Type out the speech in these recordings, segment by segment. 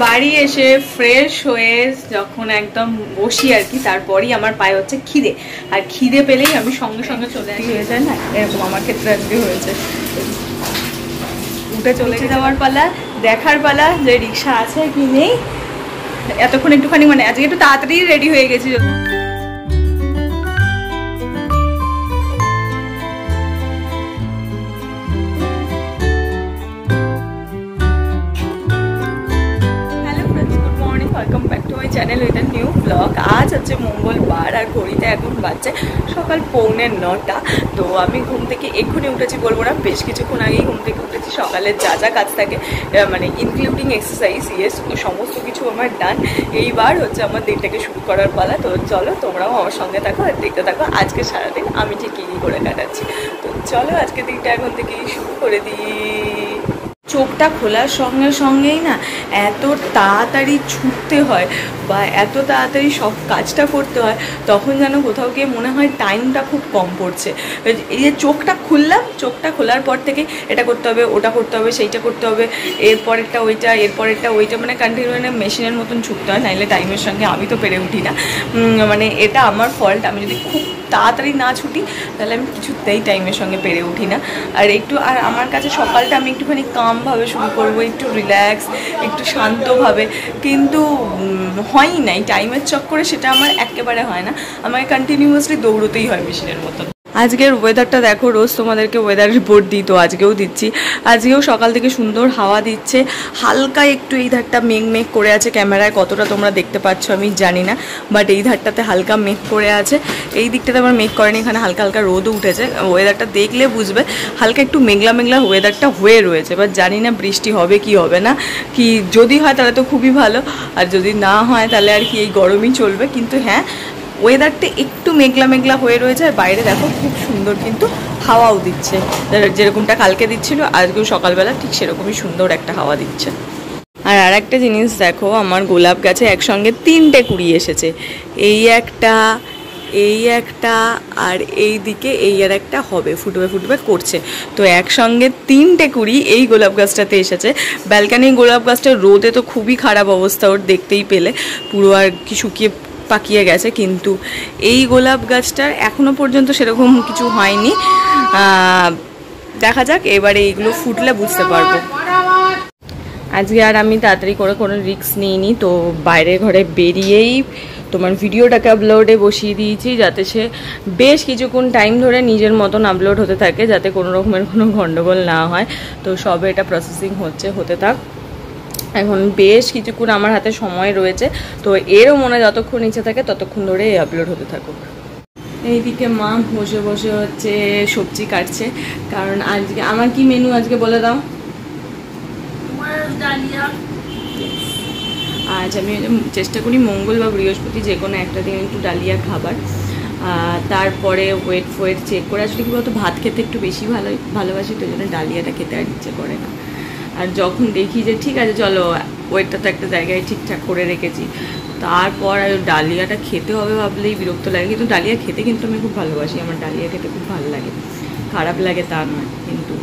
বাড়ি এসে ফ্রেশ হয়ে যখন একদম বসি আর কি, তারপরই আমার পায়ে হচ্ছে খিদে, আর খিদে পেলেই আমি সঙ্গে সঙ্গে চলে আসি, হয়ে যায় না এরকম আমার ক্ষেত্রে আজকে হয়েছে। উঠে চলে যাওয়ার পালা, দেখার পালা যে রিক্সা আছে কি নেই। এতক্ষণ একটুখানি মানে আজকে একটু তাড়াতাড়ি রেডি হয়ে গেছি। Welcome back to my channel with a new blog. আজ হচ্ছে মঙ্গলবার আর ঘড়িতে এখন বাজছে সকাল 8:45। তো আমি ঘুম থেকে এক্ষুনি উঠেছি বলবো না, বেশ কিছুক্ষণ আগেই ঘুম থেকে উঠেছি। সকালের যা যা কাজ থাকে মানে ইনক্লুডিং এক্সারসাইজ, ইয়েস, সমস্ত কিছু আমার ডান। এইবার হচ্ছে আমার দিনটাকে শুরু করার পালা। তো চলো তোমরাও আমার সঙ্গে থাকো আর দেখতে থাকো আজকে সারাদিন আমি ঠিক কী কী করে কাটাচ্ছি। তো চলো আজকে দিনটা এখন থেকেই শুরু করে দিই। চোখটা খোলার সঙ্গে সঙ্গেই না এত তাড়াতাড়ি ছুটতে হয় বা এত তাড়াতাড়ি সব কাজটা করতে হয়, তখন যেন কোথাও গিয়ে মনে হয় টাইমটা খুব কম পড়ছে। এই যে চোখটা খুললাম, চোখটা খোলার পর থেকে এটা করতে হবে, ওটা করতে হবে, সেইটা করতে হবে, এরপরেরটা ওইটা, এরপরেরটা ওইটা, মানে কন্টিনিউ মেশিনের মতন ছুটতে হয়, নাইলে টাইমের সঙ্গে আমি তো পেরে উঠি না। মানে এটা আমার ফল্ট। আমি যদি খুব তাড়াতাড়ি না ছুটি তাহলে আমি কিছুতেই টাইমের সঙ্গে পেরে উঠি না। আর আমার কাছে সকালটা আমি একটুখানি কামভাবে শুরু করবো, একটু রিল্যাক্স, একটু শান্তভাবে, কিন্তু হয়ই নাই টাইমের চক্করে, সেটা আমার একেবারে হয় না। আমাকে কন্টিনিউয়াসলি দৌড়তেই হয় মেশিনের মতন। আজকের ওয়েদারটা দেখো, রোজ তোমাদেরকে ওয়েদার রিপোর্ট দিই, তো আজকেও দিচ্ছি। আজকেও সকাল থেকে সুন্দর হাওয়া দিচ্ছে, হালকা একটু এই ধারটা মেঘ মেঘ করে আছে। ক্যামেরায় কতটা তোমরা দেখতে পাচ্ছ আমি জানি না, বাট এই ধারটাতে হালকা মেঘ করে আছে। এই দিকটাতে আমার মেঘ করেনি, এখানে হালকা হালকা রোদও উঠেছে। ওয়েদারটা দেখলে বুঝবে হালকা একটু মেঘলা মেঘলা ওয়েদারটা হয়ে রয়েছে। বাট জানি না বৃষ্টি হবে কি হবে না, কি যদি হয় তাহলে তো খুবই ভালো, আর যদি না হয় তাহলে আর কি এই গরমই চলবে। কিন্তু হ্যাঁ, ওয়েদারটা একটু মেঘলা মেঘলা হয়ে রয়েছে। আর বাইরে দেখো খুব সুন্দর কিন্তু হাওয়াও দিচ্ছে, যেরকমটা কালকে দিচ্ছিল আজকেও সকালবেলা ঠিক সেরকমই সুন্দর একটা হাওয়া দিচ্ছে। আর একটা জিনিস দেখো, আমার গোলাপ গাছে একসঙ্গে 3টে কুড়ি এসেছে। এই একটা, এই একটা, আর এই দিকে এই আর একটা হবে, ফুটবে ফুটবে করছে। তো একসঙ্গে 3টে কুড়ি এই গোলাপ গাছটাতে এসেছে। ব্যালকানি গোলাপ গাছটার রোদে তো খুবই খারাপ অবস্থা, ওর দেখতেই পেলে পুরো আর কি শুকিয়ে পাকিয়ে গেছে। কিন্তু এই গোলাপ গাছটার এখনো পর্যন্ত সেরকম কিছু হয়নি। দেখা যাক, এবারে এইগুলো ফুটলে বুঝতে পারবো। আজকে আর আমি তাড়াতাড়ি করে কোনো রিস্ক নিইনি, তো বাইরের ঘরে বেরিয়েই তোমার ভিডিওটাকে আপলোডে বসিয়ে দিয়েছি, যাতে সে বেশ কিছুক্ষণ টাইম ধরে নিজের মতন আপলোড হতে থাকে, যাতে কোনো রকমের কোনো গণ্ডগোল না হয়। তো সবে এটা প্রসেসিং হতে থাক। এখন বেশ কিছুক্ষণ আমার হাতে সময় রয়েছে, তো এরও মনে যতক্ষণ ইচ্ছে থাকে ততক্ষণ ধরে আপলোড হতে থাকুক। এইদিকে মা বসে বসে হচ্ছে সবজি কাটছে, কারণ আজকে আমার কি মেনু আজকে বলে দাও। আজ আমি চেষ্টা করি মঙ্গল বা বৃহস্পতি যে কোনো একটা দিন একটু ডালিয়া খাবার। তারপরে ওয়েট চেক করে, আসলে কি বলতো ভাত খেতে একটু বেশি ভালোবাসি, তো জন্য ডালিয়াটা খেতে আর ইচ্ছে করে না। আর যখন দেখি যে ঠিক আছে চলো ওয়েটটা তো একটা জায়গায় ঠিকঠাক করে রেখেছি, তারপর আর ডালিয়াটা খেতে হবে ভাবলেই বিরক্ত লাগে। কিন্তু ডালিয়া খেতে কিন্তু আমি খুব ভালোবাসি, আমার ডালিয়া খেতে খুব ভালো লাগে, খারাপ লাগে তা নয়, কিন্তু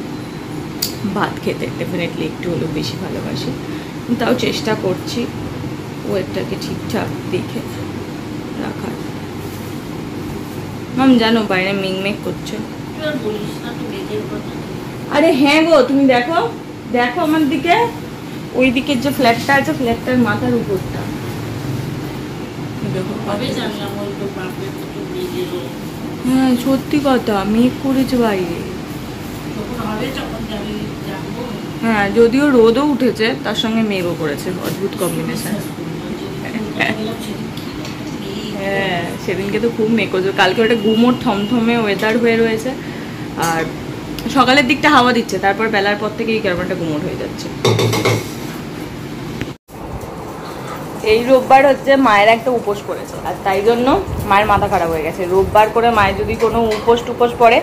ভাত খেতে ডেফিনেটলি একটু হলেও বেশি ভালোবাসি। তাও চেষ্টা করছি ওয়েটটাকে ঠিকঠাক দেখে রাখার। মাম জানো বাইরে মেঘ করছে। আরে হ্যাঁ গো, তুমি দেখো দেখো আমার দিকে, ওই দিকের যে ফ্ল্যাটটা আছে ফ্ল্যাটটার মাথার উপরটা দেখো। হ্যাঁ সত্যি কথা, মেঘ করেছে বাইরে। হ্যাঁ যদিও রোদও উঠেছে, তার সঙ্গে মেঘও করেছে, অদ্ভুত কম্বিনেশন। হ্যাঁ সেদিনকে তো খুব মেঘ করেছে, কালকে ওটা গুমোট থমথমে ওয়েদার হয়ে রয়েছে। আর সকালের দিকটা হাওয়া দিচ্ছে, তারপর বেলার পর থেকে এই কারণটা গুমোট হয়ে যাচ্ছে। এই রোববার হচ্ছে মায়ের একটা উপোস করেছে, আর তাই জন্য মায়ের মাথা খারাপ হয়ে গেছে। রোববার করে মায়ের যদি কোনো উপোস পড়ে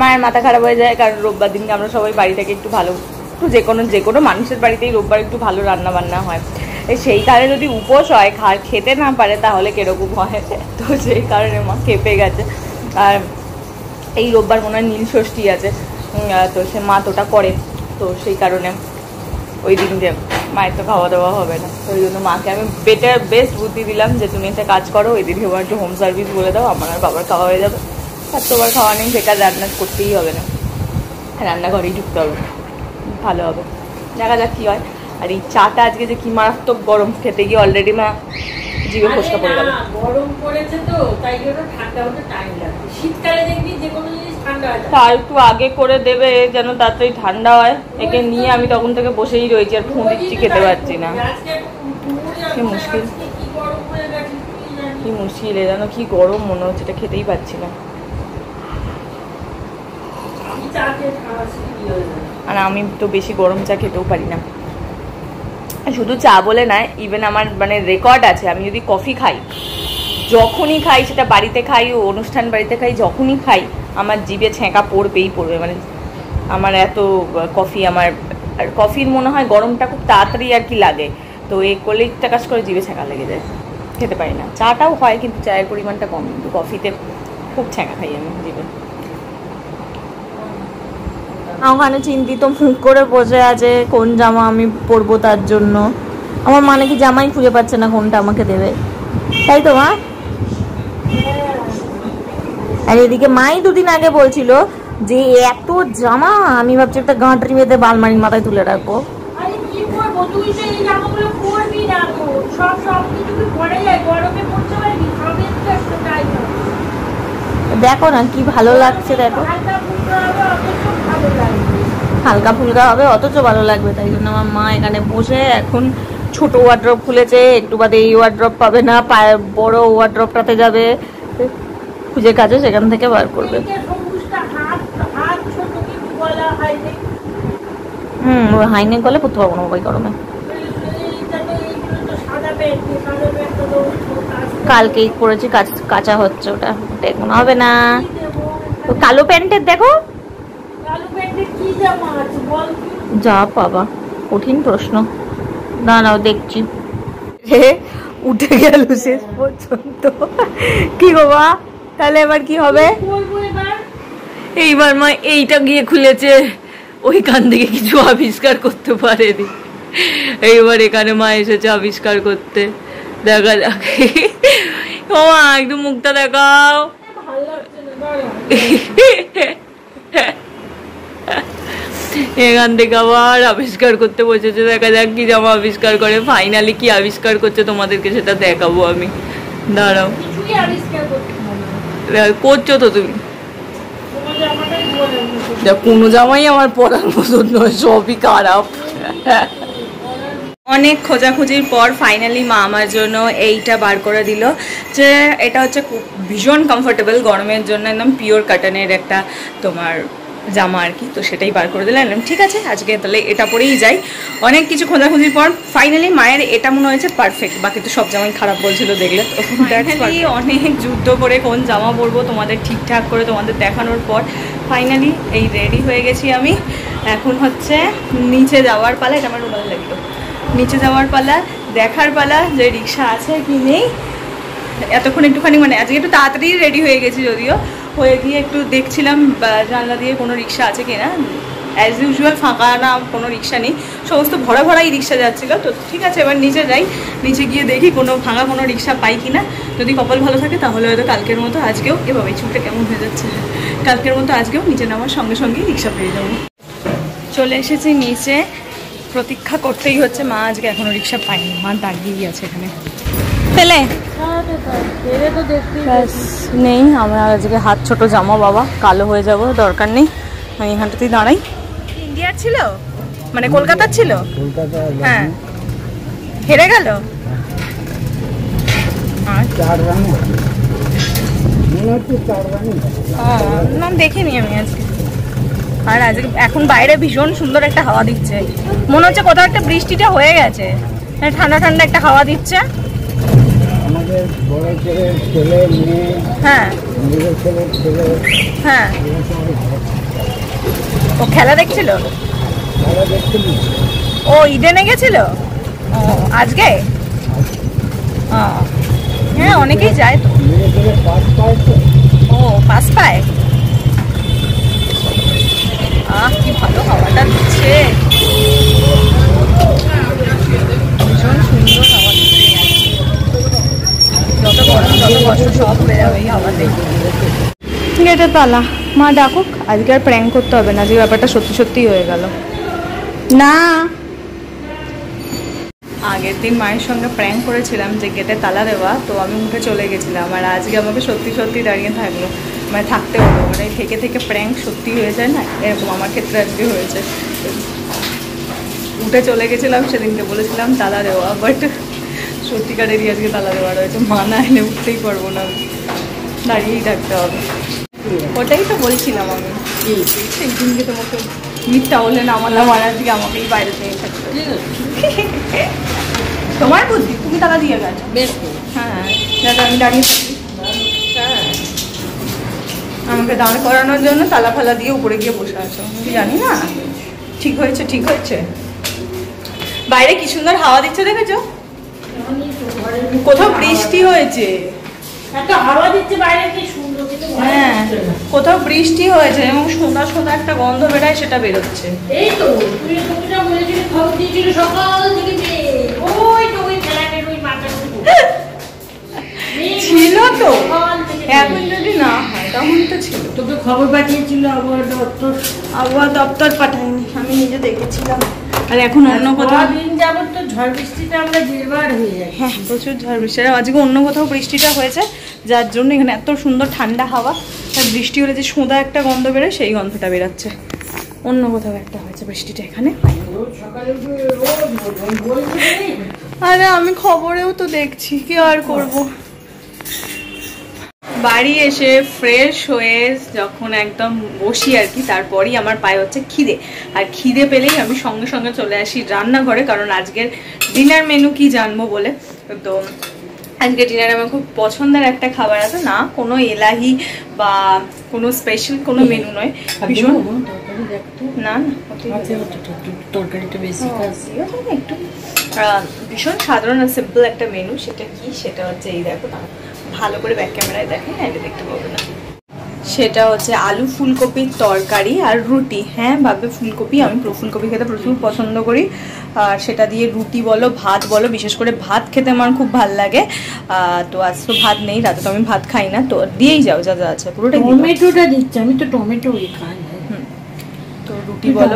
মায়ের মাথা খারাপ হয়ে যায়, কারণ রোববার দিনকে আমরা সবাই বাড়ি থেকে একটু ভালো, একটু যে কোনো মানুষের বাড়িতেই রোববার একটু ভালো রান্না বান্না হয়। সেই কারণে যদি উপোস হয় খেতে না পারে তাহলে কিরকম হয়, তো সেই কারণে মা খেপে গেছে। আর এই রোববার মনে হয় নীল ষষ্ঠী আছে, তো সে মা তোটা করে, তো সেই কারণে ওই দিনকে মায়ের তো খাওয়া দাওয়া হবে না, ওই জন্য মাকে আমি বেস্ট বুদ্ধি দিলাম যে তুমি একটা কাজ করো, ওই দিদি আমার একটু হোম সার্ভিস বলে দাও, আমার আর বাবার খাওয়া হয়ে যাবে, আর তোমার খাওয়া নেই, বেকার রান্না করতেই হবে না, রান্নাঘরেই ঢুকতে হবে, ভালো হবে, দেখা যাক কী হয়। আর এই চাটা আজকে যে কি মারাত্মক গরম, খেতে গিয়ে অলরেডি মা জিভে ফোসকা পড়ে গেল। গরম পড়েছে তো তাই জন্য ঠান্ডা হতে টাইম লাগে, শীতকালে দেখবি যে কোনো জিনিস ঠান্ডা হয়, তা একটু আগে করে দেবে যেন তাড়াতাড়ি ঠান্ডা হয়। একে নিয়ে আমি তখন থেকে বসেই রয়েছি, আর ফোন দিচ্ছি, খেতে পারছি না, কি মুশকিল, কি মুশকিল, যেন কি গরম মনে হচ্ছে, এটা খেতেই পাচ্ছি না। আর আমি তো বেশি গরম চা খেতেও পারি না, শুধু চা বলে নয়, ইভেন আমার মানে রেকর্ড আছে, আমি যদি কফি খাই, যখনই খাই, সেটা বাড়িতে খাই, অনুষ্ঠান বাড়িতে খাই, যখনই খাই আমার জিভে ছেঁকা পড়বেই পড়বে, মানে আমার এত কফি, আমার আর কফির মনে হয় গরমটা খুব তাড়াতাড়ি আর কি লাগে, তো এই করলেই একটা কাজ করে জিভে ছেঁকা লেগে যায়, খেতে পারি না। চাটাও হয় কিন্তু চায়ের পরিমাণটা কম, কিন্তু কফিতে খুব ছেঁকা খাই আমি জিভে। ওখানে চিন্তিত মুখ করে বসে আছে কোন জামা আমি পরবো তার জন্য, আমার মানে কি জামাই খুঁজে পাচ্ছে না কোনটা আমাকে দেবে, তাই তো মা? আর এদিকে মাই দুদিন আগে বলছিল যে এত জামা, আমি ভাবছি একটা গাঁটরি বেঁধে বালমারির মাথায় তুলে রাখবো। দেখো না কি ভালো লাগছে, দেখো হালকা ফুলকা হবে অথচ ভালো লাগবে, তাই জন্য আমার মা এখানে বসে এখন ছোট ওয়ার্ড্রপ খুলেছে, একটু বাদে এই ওয়ার্ড্রপ পাবে না, পায়ে বড় ওয়ার্ড্রপটাতে যাবে, খুঁজে কাজে সেখান থেকে বার করবে। হাইনেক গলে পড়তে পারবো না ভাই গরমে, কালকেই পরেছি, কাঁচা হচ্ছে, ওটা এখন হবে না। তো কালো প্যান্টের দেখো, যা বাবা কঠিন প্রশ্ন, দাঁড়াও দেখছি, উঠে গেল শেষ পর্যন্ত, কি বাবা তাহলে এবার কি হবে? এইবার মা এইটা গিয়ে খুলেছে, ওইখান থেকে কিছু আবিষ্কার করতে পারেনি, এইবার এখানে মা এসেছে আবিষ্কার করতে, দেখা যাক। ও মা একটু মুখটা দেখাও, এখান থেকে আবার আবিষ্কার করতে বসেছে, দেখা যাক কি জামা আবিষ্কার করে, ফাইনালি কি আবিষ্কার করছে তোমাদেরকে সেটা দেখাবো আমি, দাঁড়াও। করছো তো তুমি, কোনো জামাই আমার পরার মতন নয়, সবই খারাপ। অনেক খোঁজাখুঁজির পর ফাইনালি মা আমার জন্য এইটা বার করে দিল, যে এটা হচ্ছে ভীষণ কমফোর্টেবল গরমের জন্য, একদম পিওর কটনের একটা তোমার জামা আর কি, তো সেটাই বার করে দিলাম, ঠিক আছে আজকে তাহলে এটা পরেই যাই। অনেক কিছু খোঁজাখুঁজির পর ফাইনালি মায়ের এটা মনে হয়েছে পারফেক্ট, বাকি তো সব জামাই খারাপ বলছিল দেখলে তো। অনেক যুদ্ধ করে কোন জামা পরবো তোমাদের ঠিকঠাক করে তোমাদের দেখানোর পর ফাইনালি এই রেডি হয়ে গেছি আমি, এখন হচ্ছে নিচে যাওয়ার পালা, এটা আমার রুমাল লাগলো, নিচে যাওয়ার পালা, দেখার পালা যে রিক্সা আছে কি নেই। এতক্ষণ একটুখানি মানে আজকে একটু তাড়াতাড়ি রেডি হয়ে গেছি, যদিও হয়ে গিয়ে একটু দেখছিলাম জানলা দিয়ে কোনো রিক্সা আছে কিনা, অ্যাজ ইউজুয়াল ফাঁকা না, কোনো রিক্সা নেই, সমস্ত ভরা ভরাই রিক্সা যাচ্ছিলো, তো ঠিক আছে এবার নিচে যাই, নিচে গিয়ে দেখি কোনো ভাঙা কোনো রিক্সা পাই কিনা, যদি কপাল ভালো থাকে তাহলে হয়তো কালকের মতো আজকেও, এভাবে চুলটা কেমন হয়ে যাচ্ছে, কালকের মতো আজকেও নিচে নামার সঙ্গে সঙ্গেই রিক্সা পেয়ে যাবো। চলে এসেছি নিচে, প্রতীক্ষা করতেই হচ্ছে, মা আজকে এখনো রিক্সা পাইনি, মা দাঁড়িয়েই আছে এখানে, পেলে নেই, আমার আজকে হাত ছোট জামা বাবা, কালো হয়ে যাব, দরকার নেই, আমি এখানটাতেই দাঁড়াই। ইন্ডিয়ার ছিল মানে কলকাতার ছিল, হ্যাঁ হেরে গেল, না দেখিনি আমি আজকে। আর আজকে এখন বাইরে ভীষণ সুন্দর একটা হাওয়া দিচ্ছে, মনে হচ্ছে কোথাও একটা বৃষ্টিটা হয়ে গেছে, ঠান্ডা ঠান্ডা একটা হাওয়া দিচ্ছে। হ্যাঁ হ্যাঁ, ও খেলা দেখছিল, ও ইডেনে গেছিল আজকে, হ্যাঁ অনেকেই যায় তো, ও পাস পায়, কি ভালো হাওয়াটা দিচ্ছে, সব উড়ে যাবে এই হাওয়াতে। গেটের তালা মা ডাকুক, আজকে আর প্র্যাঙ্ক করতে হবে না, যে ব্যাপারটা সত্যি সত্যিই হয়ে গেল না। আগের দিন মায়ের সঙ্গে প্র্যাঙ্ক করেছিলাম যে গেটে তালা দেওয়া, তো আমি উঠে চলে গেছিলাম, আর আজকে আমাকে সত্যি সত্যি দাঁড়িয়ে থাকলো, মানে থাকতে হলো, মানে থেকে থেকে প্র্যাঙ্ক সত্যি হয়ে যায় না, এরকম আমার ক্ষেত্রে আজকে হয়েছে। উঠে চলে গেছিলাম, সেদিনকে বলেছিলাম তালা দেওয়া, বাট সত্যিকারেরই আজকে তালা দেওয়া রয়েছে, মা না এলে উঠতেই পারবো না, দাঁড়িয়েই থাকতে হবে। ওটাই তো বলছিলাম আমি, সেই দিনকে তোমাকে মিথ্যা হলে নামালাম, আর আজকে আমাকেই বাইরে থেকে থাকতে হবে। তোমার বুদ্ধি, তুমি তালা দিয়ে গেছো। হ্যাঁ, আমি দাঁড়িয়ে থাকি। হ্যাঁ, আমাকে দাঁড় করানোর জন্য তালা ফালা দিয়ে উপরে গিয়ে বসে আছো, আমি জানি না। ঠিক হয়েছে, ঠিক হয়েছে। বাইরে কি সুন্দর হাওয়া দিচ্ছে দেখেছো? কোথাও বৃষ্টি হয়েছে, হাওয়া দিচ্ছে বাইরে, কি সুন্দর। হ্যাঁ, কোথাও বৃষ্টি হয়েছে এবং সোঁদা সোঁদা একটা গন্ধ বেরোয়, সেটা বেরোচ্ছে। এই তো তুমি যা বলেছিলে, খবর দিয়েছিল সকাল থেকে, ওই তো ওই ফ্ল্যাটের ওই মাথার ছিল তো, এখন যদি না হয় তখন তো ছিল। তোকে খবর পাঠিয়েছিল আবহাওয়া দপ্তর পাঠায়নি, আমি নিজে দেখেছিলাম। আর এখন অন্য কোথাও দিন যাবত তো ঝড় বৃষ্টিতে আমরা বেরবার হয়ে যাই। হ্যাঁ, প্রচুর ঝড় বৃষ্টি। আজকে অন্য কোথাও বৃষ্টিটা হয়েছে, যার জন্য এখানে এত সুন্দর ঠান্ডা হাওয়া, আর বৃষ্টি হলে যে সোঁদা একটা গন্ধ বেরোয়, সেই গন্ধটা বেরোচ্ছে। অন্য কোথাও একটা হয়েছে বৃষ্টিটা, এখানে। আরে আমি খবরেও তো দেখছি, কি আর করব। বাড়ি এসে ফ্রেশ হয়ে যখন একদম বসি আর কি, তারপরই আমার পায়ে হচ্ছে খিদে, আর খিদে পেলেই আমি সঙ্গে সঙ্গে চলে আসি রান্নাঘরে, কারণ আজকের ডিনার মেনু কি জানবো বলে। তো আজকে ডিনারে আমার খুব পছন্দের একটা খাবার আছে, না কোনো এলাহি বা কোনো স্পেশাল কোনো মেনু নয়, ভীষণ না তরকারিটা বেশি একটু ভীষণ সাধারণ আর সিম্পল একটা মেনু। সেটা কি, সেটা হচ্ছে এই দেখো, ভালো করে ব্যাক ক্যামেরায় দেখেন, এটা দেখতে পাবো না। সেটা হচ্ছে আলু ফুলকপির তরকারি আর রুটি। হ্যাঁ, ভাববে ফুলকপি, আমি ফুলকপি খেতে প্রচুর পছন্দ করি, আর সেটা দিয়ে রুটি বলো ভাত বলো, বিশেষ করে ভাত খেতে আমার খুব ভালো লাগে। তো আজ তো ভাত নেই, রাতে তো আমি ভাত খাই না, তো দিয়েই যাও যা যা আছে পুরোটা। টমেটোটা দিচ্ছি, আমি তো টমেটো খাই। তো রুটি বলো,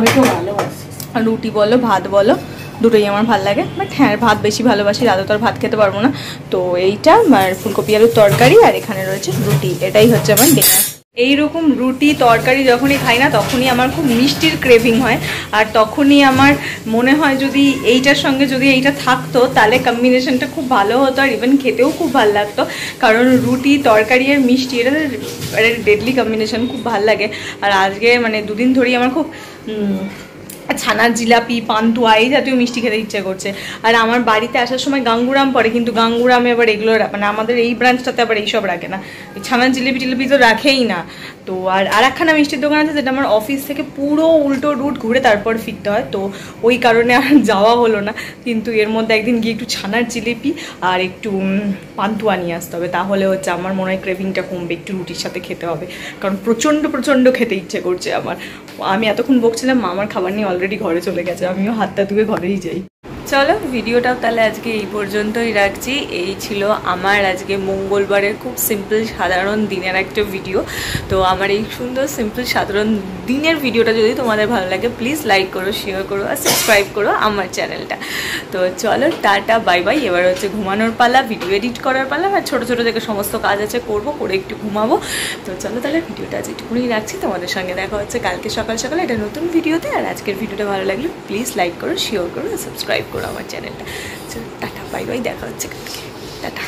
রুটি বলো ভাত বলো, দুটোই আমার ভালো লাগে, বাট হ্যাঁ ভাত বেশি ভালোবাসি, রাতে তো আর ভাত খেতে পারবো না। তো এইটা আর ফুলকপি আলুর তরকারি, আর এখানে রয়েছে রুটি, এটাই হচ্ছে আমার ডিনার। এইরকম রুটি তরকারি যখনই খাই না, তখনই আমার খুব মিষ্টির ক্রেভিং হয়, আর তখনই আমার মনে হয় যদি এইটার সঙ্গে যদি এইটা থাকতো, তাহলে কম্বিনেশনটা খুব ভালো হতো, আর ইভেন খেতেও খুব ভালো লাগতো, কারণ রুটি তরকারি আর মিষ্টি এটা ডেডলি কম্বিনেশন, খুব ভালো লাগে। আর আজকে মানে দুদিন ধরেই আমার খুব ছানার জিলাপি, পান্তুয়া এই জাতীয় মিষ্টি খেতে ইচ্ছে করছে। আর আমার বাড়িতে আসার সময় গাঙ্গুরাম পড়ে, কিন্তু গাঙ্গুরামে আবার এগুলো মানে আমাদের এই ব্রাঞ্চটাতে আবার এইসব রাখে না, ছানার জিলিপি টিলিপি তো রাখেই না। তো আর একখানা মিষ্টির দোকান আছে, যেটা আমার অফিস থেকে পুরো উল্টো রুট ঘুরে তারপর ফিরতে হয়, তো ওই কারণে আর যাওয়া হলো না। কিন্তু এর মধ্যে একদিন গিয়ে একটু ছানার জিলিপি আর একটু পান্তুয়া নিয়ে আসতে হবে, তাহলে হচ্ছে আমার মনে হয় ক্রেভিংটা কমবে, একটু রুটির সাথে খেতে হবে, কারণ প্রচণ্ড প্রচণ্ড খেতে ইচ্ছে করছে আমার। আমি এতক্ষণ বকছিলাম, মা আমার খাবার নিয়ে অলরেডি ঘরে চলে গেছে, আমিও হাতটা ধুয়ে ঘরেই যাই। চলো ভিডিওটাও তাহলে আজকে এই পর্যন্তই রাখছি। এই ছিল আমার আজকে মঙ্গলবারের খুব সিম্পল সাধারণ দিনের একটা ভিডিও। তো আমার এই সুন্দর সিম্পল সাধারণ দিনের ভিডিওটা যদি তোমাদের ভালো লাগে, প্লিজ লাইক করো, শেয়ার করো আর সাবস্ক্রাইব করো আমার চ্যানেলটা। তো চলো টাটা বাই বাই। এবার হচ্ছে ঘুমানোর পালা, ভিডিও এডিট করার পালা, আর ছোটো ছোটো থেকে সমস্ত কাজ আছে করবো, করে একটু ঘুমাবো। তো চলো তাহলে ভিডিওটা আজ একটুকুনি রাখছি, তোমাদের সঙ্গে দেখা হচ্ছে কালকে সকাল সকাল একটা নতুন ভিডিওতে। আর আজকের ভিডিওটা ভালো লাগলে প্লিজ লাইক করো, শেয়ার করো আর সাবস্ক্রাইব করো আমার চ্যানেলটা। চলো টাটা বাই বাই, দেখা হচ্ছে কালকে, টাটা।